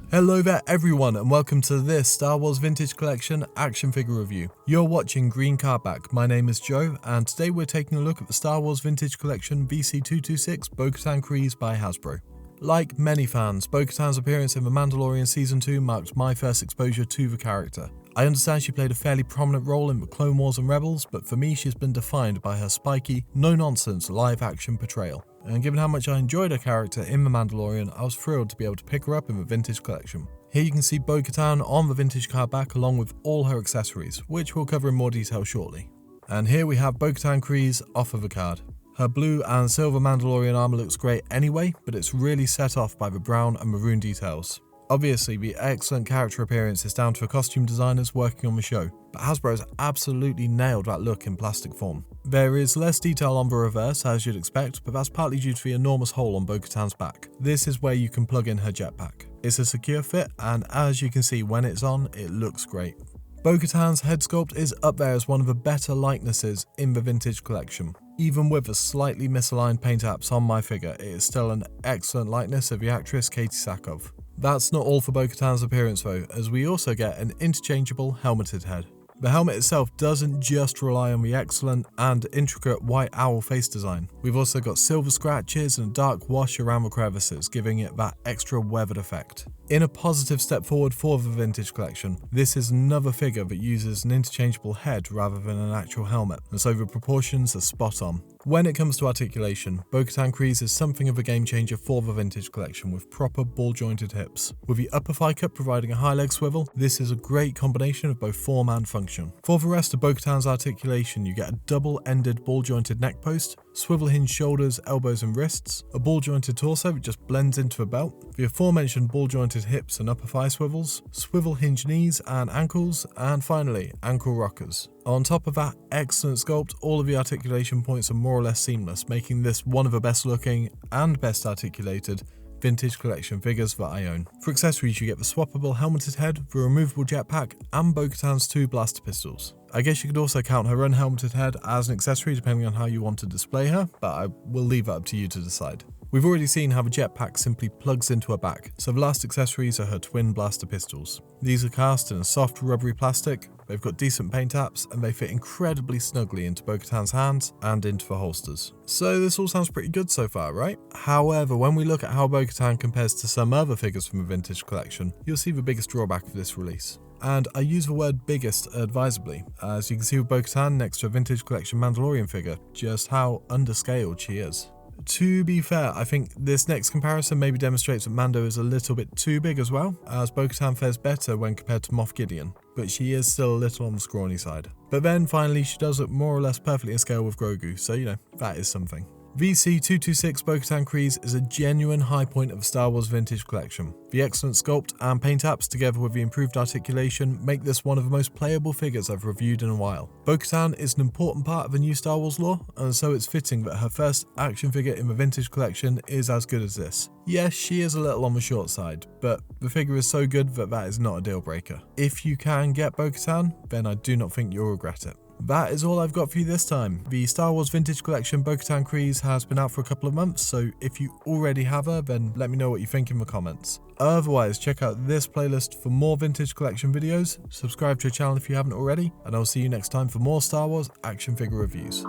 Hello there everyone and welcome to this Star Wars Vintage Collection action figure review. You're watching Green Cardback. My name is Joe and today we're taking a look at the Star Wars Vintage Collection VC226 Bo-Katan Kryze by Hasbro. Like many fans, Bo-Katan's appearance in The Mandalorian Season 2 marked my first exposure to the character. I understand she played a fairly prominent role in the Clone Wars and Rebels, but for me she's been defined by her spiky, no-nonsense live-action portrayal. And given how much I enjoyed her character in The Mandalorian, I was thrilled to be able to pick her up in the Vintage Collection. Here you can see Bo-Katan on the Vintage Cardback along with all her accessories, which we'll cover in more detail shortly. And here we have Bo-Katan Kryze off of the card. Her blue and silver Mandalorian armor looks great anyway, but it's really set off by the brown and maroon details. Obviously, the excellent character appearance is down to the costume designers working on the show, but Hasbro has absolutely nailed that look in plastic form. There is less detail on the reverse as you'd expect, but that's partly due to the enormous hole on Bo-Katan's back. This is where you can plug in her jetpack. It's a secure fit, and as you can see when it's on, it looks great. Bo-Katan's head sculpt is up there as one of the better likenesses in the Vintage Collection. Even with the slightly misaligned paint apps on my figure, it is still an excellent likeness of the actress Katie Sackhoff. That's not all for Bo-Katan's appearance though, as we also get an interchangeable helmeted head. The helmet itself doesn't just rely on the excellent and intricate white owl face design. We've also got silver scratches and a dark wash around the crevices, giving it that extra weathered effect. In a positive step forward for the Vintage Collection, this is another figure that uses an interchangeable head rather than an actual helmet, and so the proportions are spot on. When it comes to articulation, Bo-Katan Kryze is something of a game changer for the Vintage Collection with proper ball-jointed hips. With the upper thigh cup providing a high leg swivel, this is a great combination of both form and function. For the rest of Bo-Katan's articulation, you get a double-ended ball-jointed neck post, swivel hinge shoulders, elbows and wrists, a ball-jointed torso that just blends into a belt, the aforementioned ball-jointed hips and upper thigh swivels, swivel hinge knees and ankles, and finally, ankle rockers. On top of that excellent sculpt, all of the articulation points are more or less seamless, making this one of the best looking and best articulated Vintage Collection figures that I own. For accessories, you get the swappable helmeted head, the removable jetpack, and Bo-Katan's 2 blaster pistols. I guess you could also count her unhelmeted head as an accessory depending on how you want to display her, but I will leave that up to you to decide. We've already seen how the jetpack simply plugs into her back, so the last accessories are her twin blaster pistols. These are cast in a soft rubbery plastic, they've got decent paint apps, and they fit incredibly snugly into Bo-Katan's hands and into the holsters. So this all sounds pretty good so far, right? However, when we look at how Bo-Katan compares to some other figures from the Vintage Collection, you'll see the biggest drawback of this release. And I use the word biggest advisably, as you can see with Bo-Katan next to a Vintage Collection Mandalorian figure, just how underscaled she is. To be fair, I think this next comparison maybe demonstrates that Mando is a little bit too big as well, as Bo-Katan fares better when compared to Moff Gideon, but she is still a little on the scrawny side. But then finally she does look more or less perfectly in scale with Grogu, so you know, that is something. VC226 Bo-Katan Kryze is a genuine high point of the Star Wars Vintage Collection. The excellent sculpt and paint apps together with the improved articulation make this one of the most playable figures I've reviewed in a while. Bo-Katan is an important part of the new Star Wars lore, and so it's fitting that her first action figure in the Vintage Collection is as good as this. Yes, she is a little on the short side, but the figure is so good that that is not a deal breaker. If you can get Bo-Katan, then I do not think you'll regret it. That is all I've got for you this time. The Star Wars Vintage Collection Bo-Katan Kryze has been out for a couple of months, so if you already have her, then let me know what you think in the comments. Otherwise, check out this playlist for more Vintage Collection videos, subscribe to the channel if you haven't already, and I'll see you next time for more Star Wars action figure reviews.